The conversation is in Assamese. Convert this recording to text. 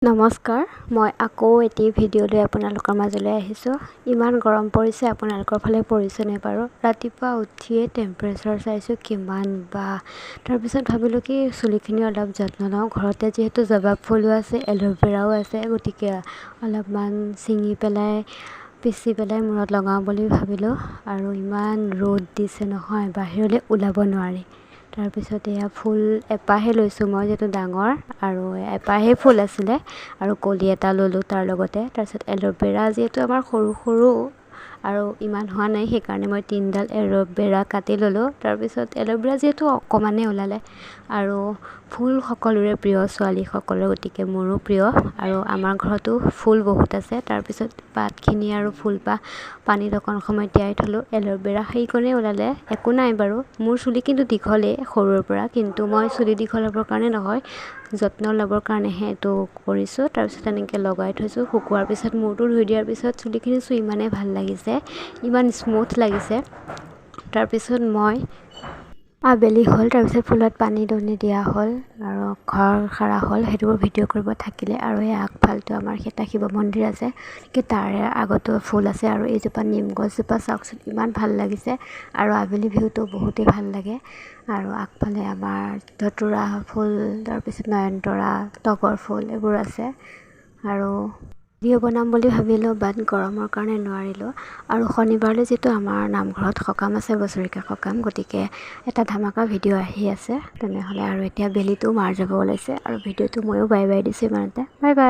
নমস্কাৰ, মই আকৌ এটি ভিডিঅ' লৈ আপোনালোকৰ মাজলৈ আহিছোঁ। ইমান গৰম পৰিছে, আপোনালোকৰ ফালে পৰিছে নে বাৰু? ৰাতিপুৱা উঠিয়ে টেম্পাৰেচাৰ চাইছোঁ কিমান বা। তাৰপিছত ভাবিলোঁ কি চুলিখিনি অলপ যত্ন লওঁ। ঘৰতে যিহেতু জবা ফুলো আছে, এল'ভেৰাও আছে, গতিকে অলপমান ছিঙি পেলাই পিচি পেলাই মূৰত লগাওঁ বুলি ভাবিলোঁ। আৰু ইমান ৰ'দ দিছে নহয়, বাহিৰলৈ ওলাব নোৱাৰি। তাৰপিছত এয়া ফুল এপাহে লৈছোঁ মই, যিহেতু ডাঙৰ আৰু এপাহে ফুল আছিলে আৰু কলি এটা ল'লোঁ তাৰ লগতে। তাৰপিছত এল'ভেৰা যিহেতু আমাৰ সৰু সৰু আৰু ইমান হোৱা নাই, সেইকাৰণে মই 3ডাল এল'ভেৰা কাটি ল'লোঁ। তাৰপিছত এল'ভেৰা যিহেতু অকণমানেই ওলালে আৰু ফুল সকলোৰে প্ৰিয়, ছোৱালীসকলৰ, গতিকে মোৰো প্ৰিয় আৰু আমাৰ ঘৰতো ফুল বহুত আছে। তাৰপিছত পাতখিনি আৰু ফুলপাহ পানীত অকণ সময় তিয়াই থ'লোঁ। এল'ভেৰা সেইকণেই ওলালে, একো নাই বাৰু। মোৰ চুলি কিন্তু দীঘলেই সৰুৰ পৰা, কিন্তু মই চুলি দীঘল হ'বৰ কাৰণে নহয়, যত্ন ল'বৰ কাৰণেহে এইটো কৰিছোঁ। তাৰপিছত এনেকৈ লগাই থৈছোঁ। শুকোৱাৰ পিছত মূৰটো ধুই দিয়াৰ পিছত চুলিখিনি চুই ইমানেই ভাল লাগিছে, ইমান স্মুথ লাগিছে। তাৰপিছত মই আবেলি হ'ল, তাৰপিছত ফুলত পানী দুনি দিয়া হ'ল আৰু ঘৰ সাৰা হ'ল। সেইটোবোৰ ভিডিঅ' কৰিব থাকিলে। আৰু এই আগফালটো আমাৰ এটা শিৱ মন্দিৰ আছে, তাৰে আগতো ফুল আছে আৰু এইজোপা নিম গছজোপা চাওকচোন ইমান ভাল লাগিছে আৰু আবেলি ভিউটো বহুতেই ভাল লাগে। আৰু আগফালে আমাৰ ধতুৰা ফুল, তাৰপিছত নয়নতৰা, তগৰ ফুল এইবোৰ আছে। আৰু ভিডিঅ' বনাম বুলি ভাবিলোঁ, বাট গৰমৰ কাৰণে নোৱাৰিলোঁ। আৰু শনিবাৰলৈ যিটো আমাৰ নামঘৰত সকাম আছে, বছৰেকীয়া সকাম, গতিকে এটা ধামাকা ভিডিঅ' আহি আছে তেনেহ'লে। আৰু এতিয়া বেলিটো মাৰ যাব ওলাইছে আৰু ভিডিঅ'টো ময়ো বাই বাই দিছোঁ ইমানতে। Bye bye.